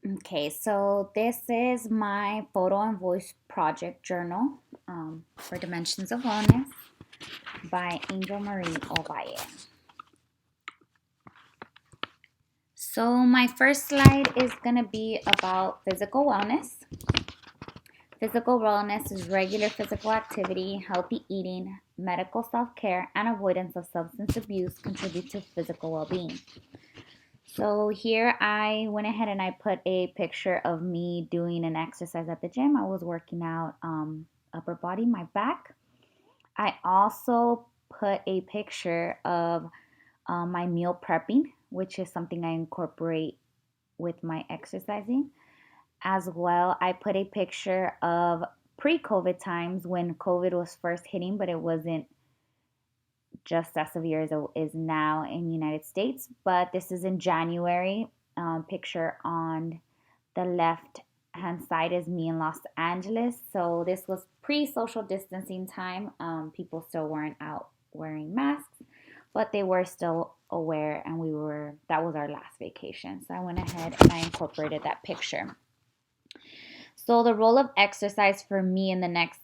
Okay, so this is my photo and voice project journal for Dimensions of Wellness by Angel Marie Ovalle. So, my first slide is going to be about physical wellness. Physical wellness is regular physical activity, healthy eating, medical self care, and avoidance of substance abuse contribute to physical well being. So here I went ahead and I put a picture of me doing an exercise at the gym. I was working out upper body, my back. I also put a picture of my meal prepping, which is something I incorporate with my exercising. As well, I put a picture of pre-COVID times when COVID was first hitting, but it wasn't just as severe as it is now in the United States. But this is in January. Picture on the left hand side is me in Los Angeles. So this was pre social distancing time. People still weren't out wearing masks, but they were still aware, and that was our last vacation. So I went ahead and I incorporated that picture. So the role of exercise for me in the next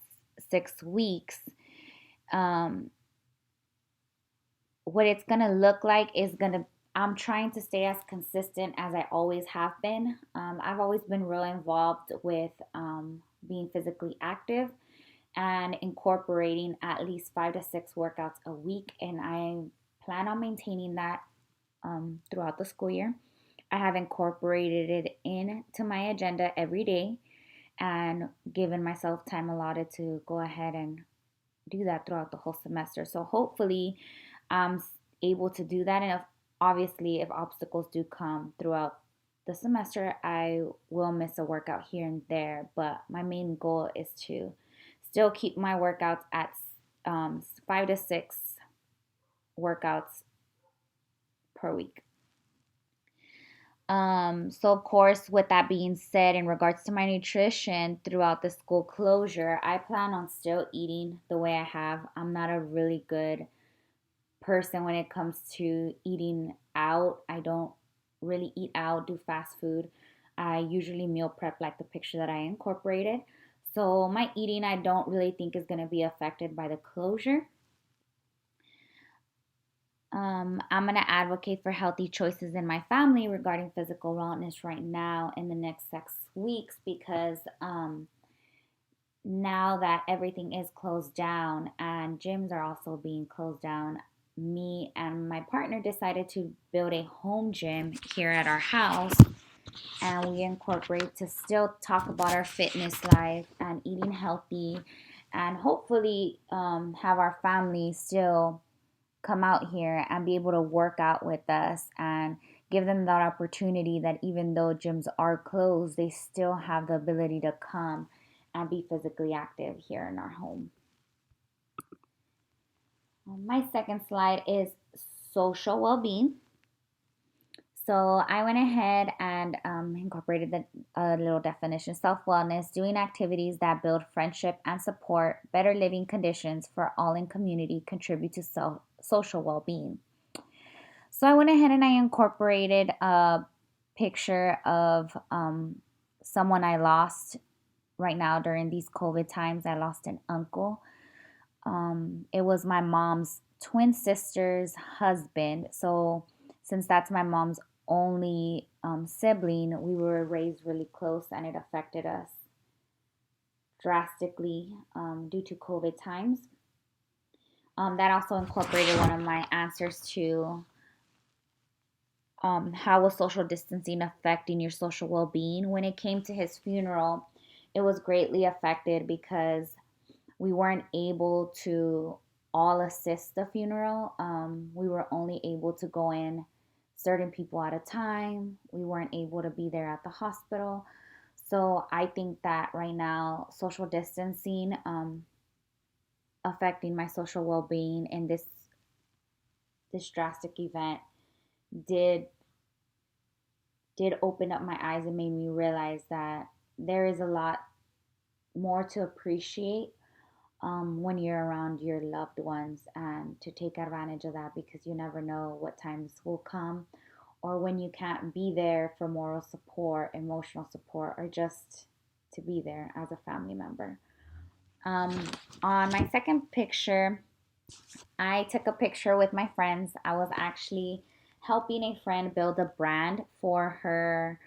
6 weeks, um, what it's gonna look like is gonna I'm trying to stay as consistent as I always have been. I've always been really involved with being physically active and incorporating at least 5 to 6 workouts a week, and I plan on maintaining that throughout the school year. I have incorporated it into my agenda every day and given myself time allotted to go ahead and do that throughout the whole semester. So hopefully I'm able to do that. And obviously, if obstacles do come throughout the semester, I will miss a workout here and there. But my main goal is to still keep my workouts at 5 to 6 workouts per week. So of course, with that being said, in regards to my nutrition throughout the school closure, I plan on still eating the way I have. I'm not a really good person when it comes to eating out. I don't really eat out, do fast food. I usually meal prep like the picture that I incorporated. So my eating, I don't really think is going to be affected by the closure. I'm going to advocate for healthy choices in my family regarding physical wellness right now in the next 6 weeks because now that everything is closed down and gyms are also being closed down, me and my partner decided to build a home gym here at our house. And we incorporate to still talk about our fitness life and eating healthy, and hopefully have our family still come out here and be able to work out with us and give them that opportunity that even though gyms are closed, they still have the ability to come and be physically active here in our home. My second slide is social well being. So I went ahead and incorporated a little definition: self wellness, doing activities that build friendship and support better living conditions for all in community, contribute to social well being. So I went ahead and I incorporated a picture of someone I lost right now during these COVID times. I lost an uncle. It was my mom's twin sister's husband. So since that's my mom's only sibling, we were raised really close, and it affected us drastically due to COVID times. That also incorporated one of my answers to how was social distancing affecting your social well being. When it came to his funeral, it was greatly affected because we weren't able to all assist the funeral. We were only able to go in certain people at a time. We weren't able to be there at the hospital. So I think that right now, social distancing affecting my social well being in this drastic event did did open up my eyes and made me realize that there is a lot more to appreciate when you're around your loved ones, and to take advantage of that because you never know what times will come or when you can't be there for moral support, emotional support, or just to be there as a family member. Um, on my second picture, I took a picture with my friends. I was actually helping a friend build a brand for her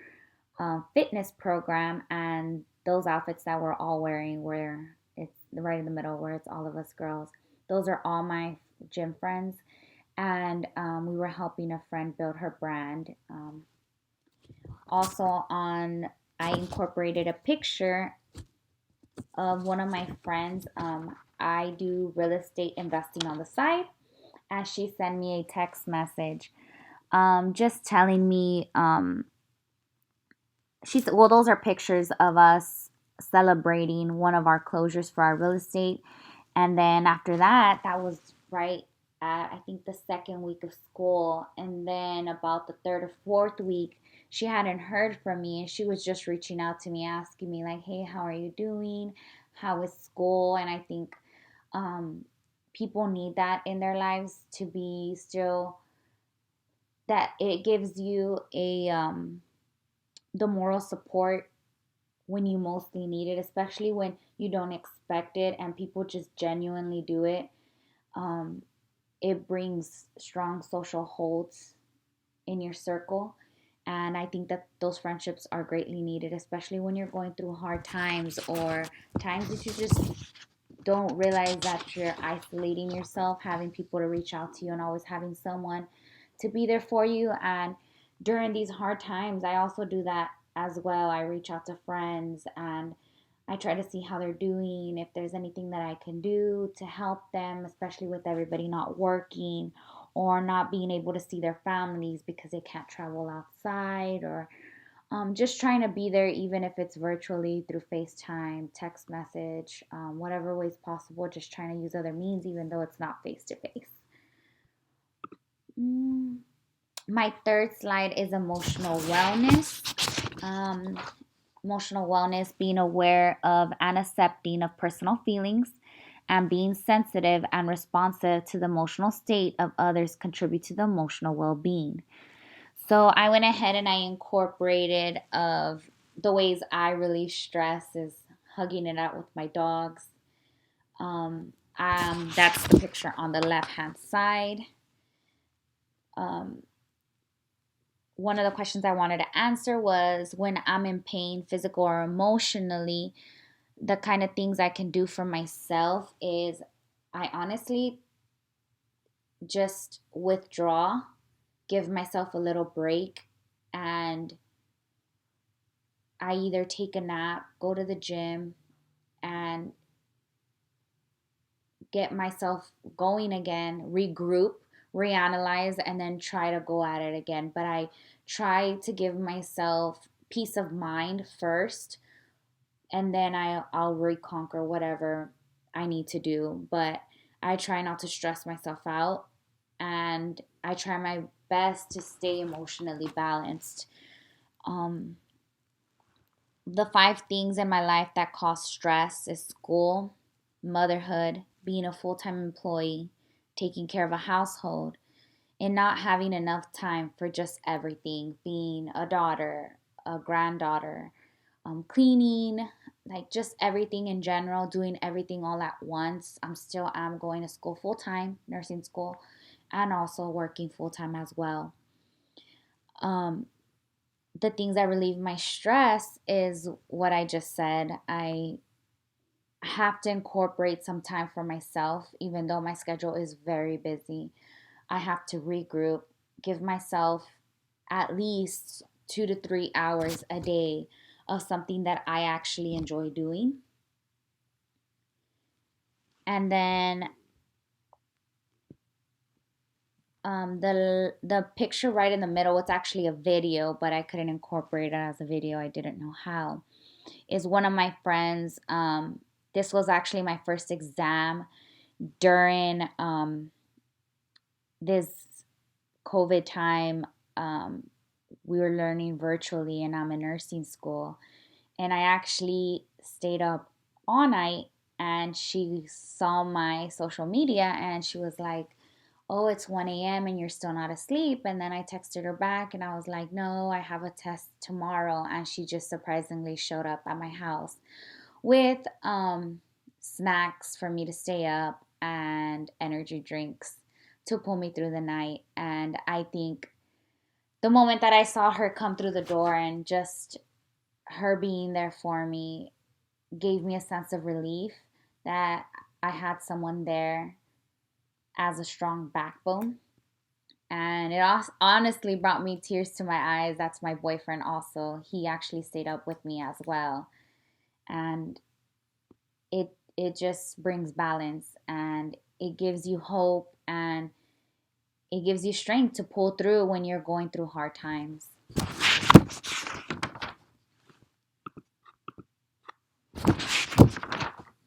fitness program, and those outfits that we're all wearing, where it's right in the middle, where it's all of us girls, those are all my gym friends. And we were helping a friend build her brand. Also, I incorporated a picture of one of my friends. I do real estate investing on the side, and she sent me a text message, just telling me, well, those are pictures of us celebrating one of our closures for our real estate. And then after that, that was right at, I think, the second week of school. And then about the third or fourth week, she hadn't heard from me, and she was just reaching out to me, asking me, like, hey, how are you doing? How is school? And I think um, people need that in their lives, to be still, that it gives you the moral support when you mostly need it, especially when you don't expect it and people just genuinely do it. Um, it brings strong social holds in your circle. And I think that those friendships are greatly needed, especially when you're going through hard times, or times that you just don't realize that you're isolating yourself. Having people to reach out to you and always having someone to be there for you. And during these hard times, I also do that as well. I reach out to friends and I try to see how they're doing, if there's anything that I can do to help them, especially with everybody not working or not being able to see their families because they can't travel outside, or just trying to be there, even if it's virtually through FaceTime, text message, whatever ways possible, just trying to use other means, even though it's not face to face. My third slide is emotional wellness. Um, Emotional wellness, being aware of and accepting of personal feelings and being sensitive and responsive to the emotional state of others contribute to the emotional well-being. So I went ahead and I incorporated of the ways I relieve stress is hugging it out with my dogs. That's the picture on the left hand side. Um, One of the questions I wanted to answer was, when I'm in pain, physical or emotionally, the kind of things I can do for myself is I honestly just withdraw, give myself a little break, and I either take a nap, go to the gym, and get myself going again, regroup, reanalyze, and then try to go at it again. But I try to give myself peace of mind first, and then I'll reconquer whatever I need to do. But I try not to stress myself out, and I try my best to stay emotionally balanced. Um, the five things in my life that cause stress is school, motherhood, being a full time employee, taking care of a household, and not having enough time for just everything, being a daughter, a granddaughter, cleaning, like just everything in general, doing everything all at once. I'm going to school full time, nursing school, and also working full time as well. Um, the things that relieve my stress is what I just said. I have to incorporate some time for myself, even though my schedule is very busy. I have to regroup, give myself at least 2 to 3 hours a day of something that I actually enjoy doing. And then the picture right in the middle, it's actually a video, but I couldn't incorporate it as a video. I didn't know how. Is one of my friends. This was actually my first exam during this COVID time. We were learning virtually, and I'm in nursing school. And I actually stayed up all night, and she saw my social media and she was like, oh, it's 1 a.m. and you're still not asleep. And then I texted her back and I was like, no, I have a test tomorrow. And she just surprisingly showed up at my house with snacks for me to stay up and energy drinks to pull me through the night. And I think the moment that I saw her come through the door and just her being there for me gave me a sense of relief that I had someone there as a strong backbone. And it honestly brought me tears to my eyes. That's my boyfriend, also. He actually stayed up with me as well. And it just brings balance and it gives you hope and it gives you strength to pull through when you're going through hard times.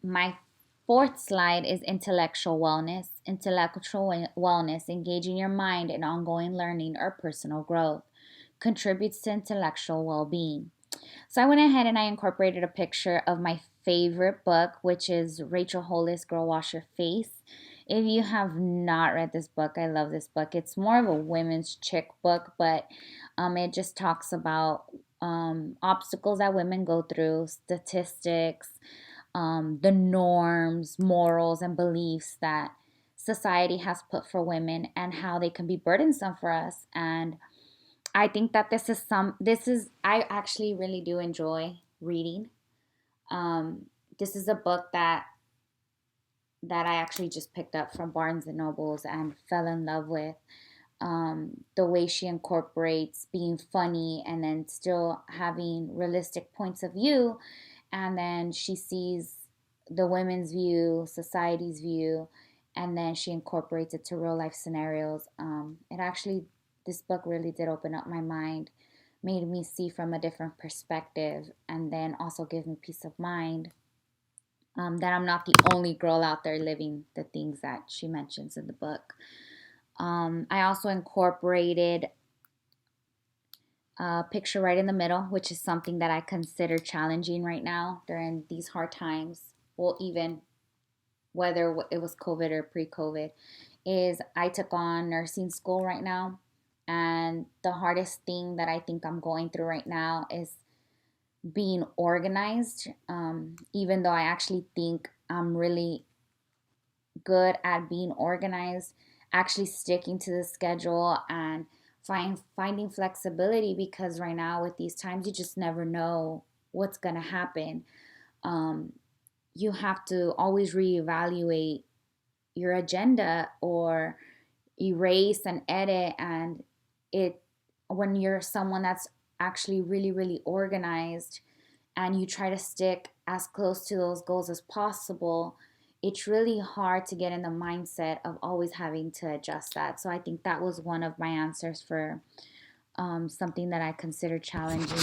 My fourth slide is intellectual wellness. Intellectual wellness, engaging your mind in ongoing learning or personal growth, contributes to intellectual well being. So I went ahead and I incorporated a picture of my favorite book, which is Rachel Hollis' Girl Wash Your Face. If you have not read this book, I love this book. It's more of a women's chick book, but it just talks about obstacles that women go through, statistics, the norms, morals, and beliefs that society has put for women and how they can be burdensome for us. And I think that I actually really do enjoy reading. This is a book that I actually just picked up from Barnes and Nobles and fell in love with. The way she incorporates being funny and then still having realistic points of view, and then she sees the women's view, society's view, and then she incorporates it to real life scenarios. This book really did open up my mind, made me see from a different perspective, and then also give me peace of mind that I'm not the only girl out there living the things that she mentions in the book. I also incorporated a picture right in the middle, which is something that I consider challenging right now during these hard times. Well, even whether it was COVID or pre-COVID, is I took on nursing school right now. And the hardest thing that I think I'm going through right now is being organized, even though I actually think I'm really good at being organized, actually sticking to the schedule and finding flexibility, because right now with these times you just never know what's going to happen. Um, you have to always reevaluate your agenda or erase and edit, and it when you're someone that's actually really really organized and you try to stick as close to those goals as possible, it's really hard to get in the mindset of always having to adjust that. So I think that was one of my answers for something that I consider challenging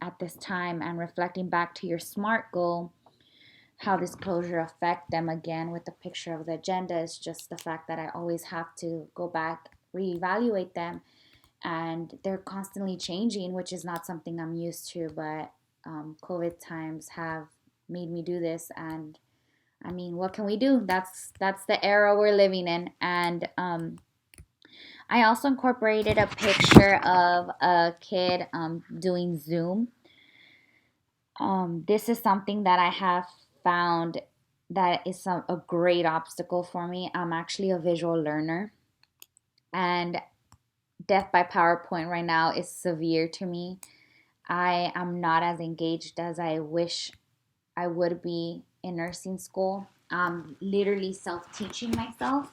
at this time. And reflecting back to your SMART goal, how this closure affect them, again with the picture of the agenda, is just the fact that I always have to go back, reevaluate them, and they're constantly changing, which is not something I'm used to. But COVID times have made me do this, and I mean, what can we do? That's the era we're living in. And I also incorporated a picture of a kid doing Zoom. This is something that I have found that is a great obstacle for me. I'm actually a visual learner, and death by PowerPoint right now is severe to me. I am not as engaged as I wish I would be in nursing school. I'm literally self teaching myself,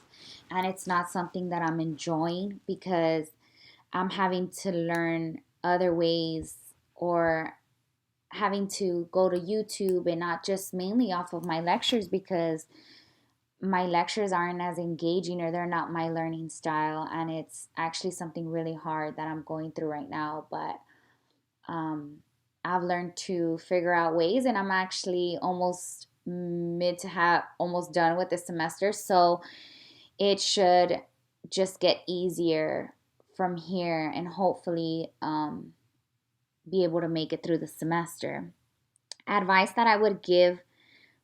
and it's not something that I'm enjoying because I'm having to learn other ways, or having to go to YouTube and not just mainly off of my lectures, because my lectures aren't as engaging or they're not my learning style. And it's actually something really hard that I'm going through right now. But um, I've learned to figure out ways, and I'm actually almost mid to have almost done with this semester. So it should just get easier from here, and hopefully be able to make it through the semester. Advice that I would give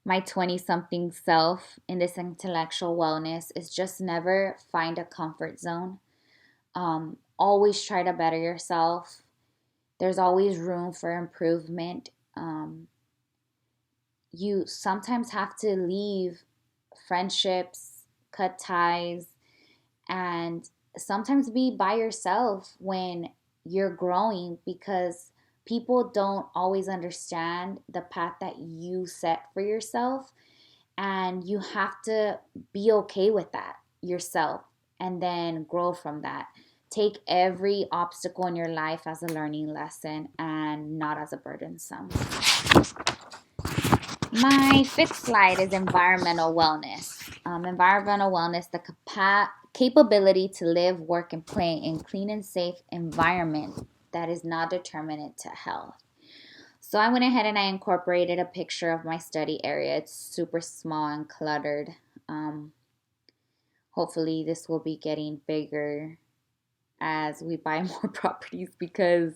my 20 something self in this intellectual wellness is just never find a comfort zone. Always try to better yourself. There's always room for improvement. You sometimes have to leave friendships, cut ties, and sometimes be by yourself when you're growing, because people don't always understand the path that you set for yourself, and you have to be okay with that yourself and then grow from that. Take every obstacle in your life as a learning lesson and not as a burdensome. My fifth slide is environmental wellness. Environmental wellness, the capability to live, work, and play in clean and safe environment that is not determinant to health. So I went ahead and I incorporated a picture of my study area. It's super small and cluttered. Hopefully this will be getting bigger as we buy more properties, because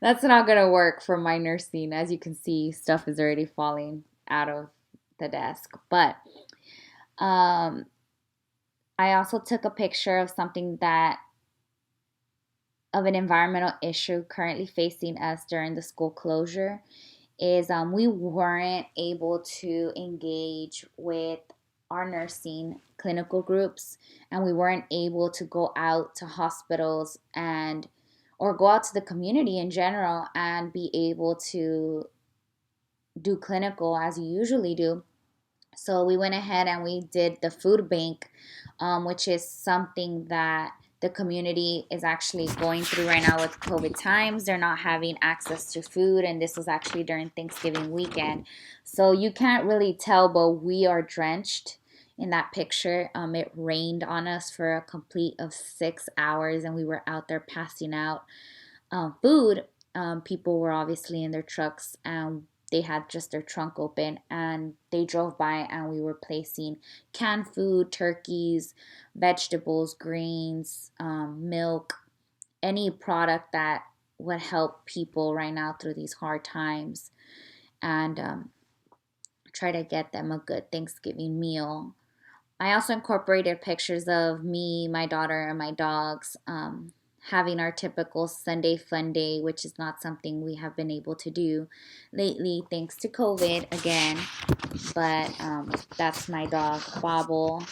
that's not going to work for my nursing. As you can see, stuff is already falling out of the desk. But I also took a picture of of an environmental issue currently facing us during the school closure. Is we weren't able to engage with our nursing clinical groups, and we weren't able to go out to hospitals or go out to the community in general and be able to do clinical as you usually do. So we went ahead and we did the food bank, which is something that the community is actually going through right now with COVID times. They're not having access to food, and this was actually during Thanksgiving weekend. So you can't really tell, but we are drenched in that picture. It rained on us for a complete of 6 hours, and we were out there passing out food. People were obviously in their trucks, and they had just their trunk open, and they drove by, and we were placing canned food, turkeys, vegetables, greens, milk, any product that would help people right now through these hard times, and try to get them a good Thanksgiving meal. I also incorporated pictures of me, my daughter, and my dogs having our typical Sunday fun day, which is not something we have been able to do lately thanks to COVID again. But that's my dog, Bobble.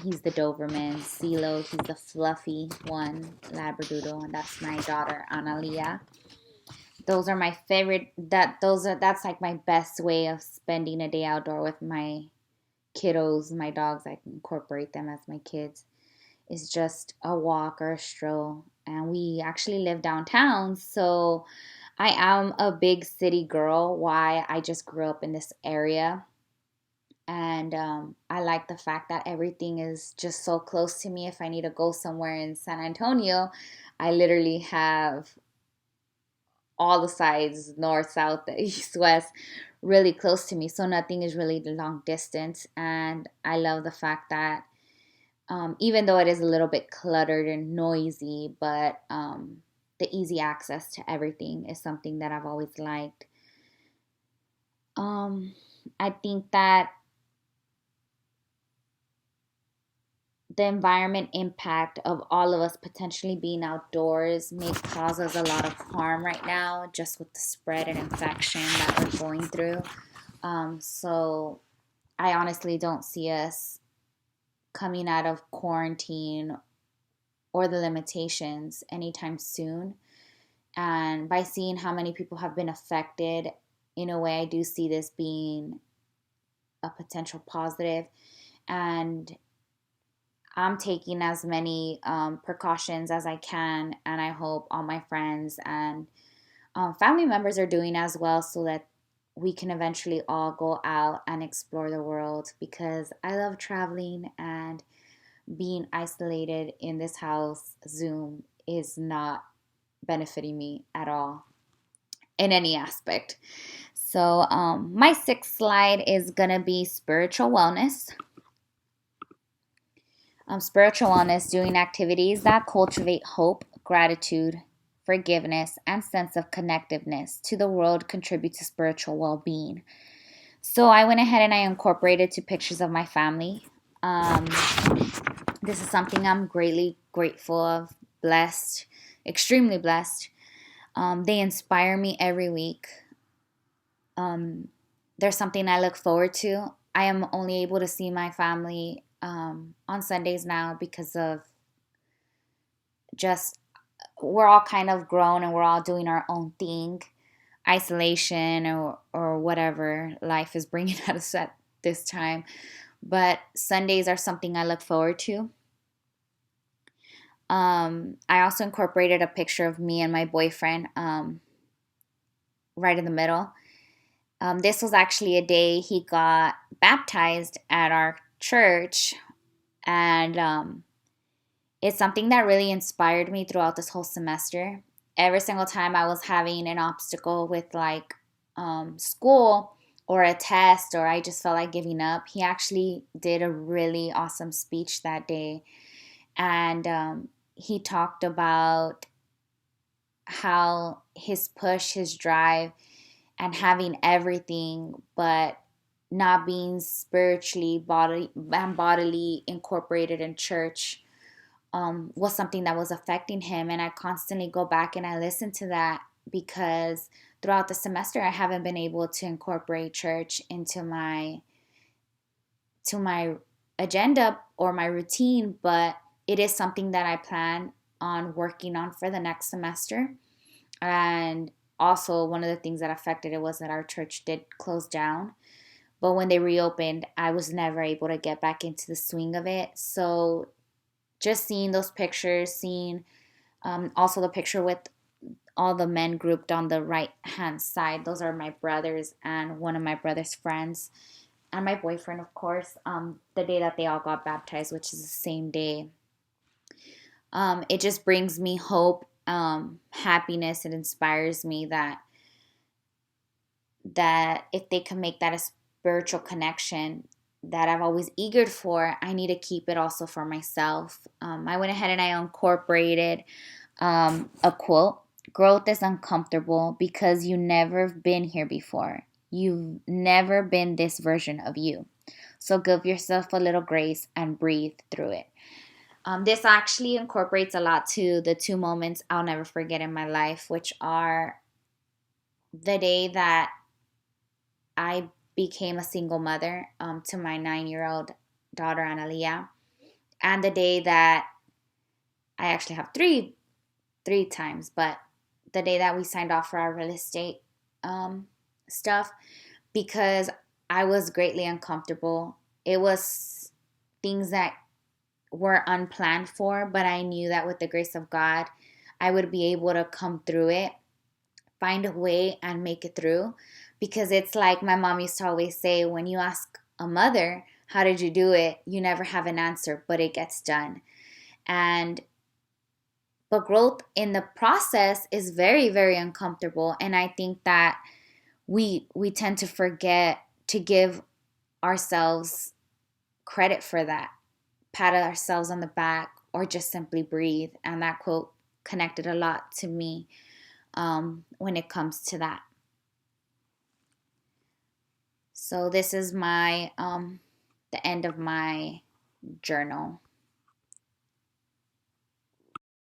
He's the Doberman. CeeLo, he's the fluffy one, Labradoodle, and that's my daughter, Analia. Those are my favorite. That's like my best way of spending a day outdoor with my kiddos, my dogs. I can incorporate them as my kids. Is just a walk or a stroll. And we actually live downtown, so I am a big city girl. Why? I just grew up in this area, and I like the fact that everything is just so close to me. If I need to go somewhere in San Antonio, I literally have all the sides, north, south, east, west, really close to me. So nothing is really the long distance. And I love the fact that even though it is a little bit cluttered and noisy, but the easy access to everything is something that I've always liked. I think that the environment impact of all of us potentially being outdoors may cause us a lot of harm right now, just with the spread and infection that we're going through. So I honestly don't see us coming out of quarantine or the limitations anytime soon. And by seeing how many people have been affected, in a way, I do see this being a potential positive. And I'm taking as many precautions as I can, and I hope all my friends and family members are doing as well, so that we can eventually all go out and explore the world, because I love traveling, and being isolated in this house, Zoom, is not benefiting me at all in any aspect. So my sixth slide is going to be spiritual wellness. Spiritual wellness, doing activities that cultivate hope, gratitude, forgiveness, and sense of connectiveness to the world contribute to spiritual well-being. So I went ahead and I incorporated two pictures of my family. Um, this is something I'm greatly grateful of, blessed, extremely blessed. They inspire me every week. Um, there's something I look forward to. I am only able to see my family on Sundays now because of just we're all kind of grown and we're all doing our own thing, isolation or whatever life is bringing at us at this time. But Sundays are something I look forward to. I also incorporated a picture of me and my boyfriend right in the middle. This was actually a day he got baptized at our church, and it's something that really inspired me throughout this whole semester. Every single time I was having an obstacle with like school or a test, or I just felt like giving up, he actually did a really awesome speech that day. And he talked about how his push, his drive, and having everything, but not being spiritually bodily incorporated in church was something that was affecting him. And I constantly go back and I listen to that because throughout the semester I haven't been able to incorporate church into my agenda or my routine, but it is something that I plan on working on for the next semester. And also, one of the things that affected it was that our church did close down. But when they reopened, I was never able to get back into the swing of it. So, just seeing those pictures, seeing also the picture with all the men grouped on the right hand side, those are my brothers and one of my brother's friends, and my boyfriend, of course, the day that they all got baptized, which is the same day. It just brings me hope, happiness. It inspires me that if they can make that a spiritual connection that I've always eagered for, I need to keep it also for myself. I went ahead and I incorporated a quote. Growth is uncomfortable because you never been here before. You've never been this version of you. So give yourself a little grace and breathe through it. This actually incorporates a lot to the two moments I'll never forget in my life, which are the day that I became a single mother to my 9-year-old daughter, Analia, and the day that I actually have three times, but the day that we signed off for our real estate stuff, because I was greatly uncomfortable. It was things that were unplanned for, but I knew that with the grace of God, I would be able to come through it, find a way, and make it through. Because it's like my mom used to always say, when you ask a mother, how did you do it? You never have an answer, but it gets done. And but growth in the process is very, very uncomfortable. And I think that we tend to forget to give ourselves credit for that, pat ourselves on the back, or just simply breathe. And that quote connected a lot to me when it comes to that. So this is my the end of my journal.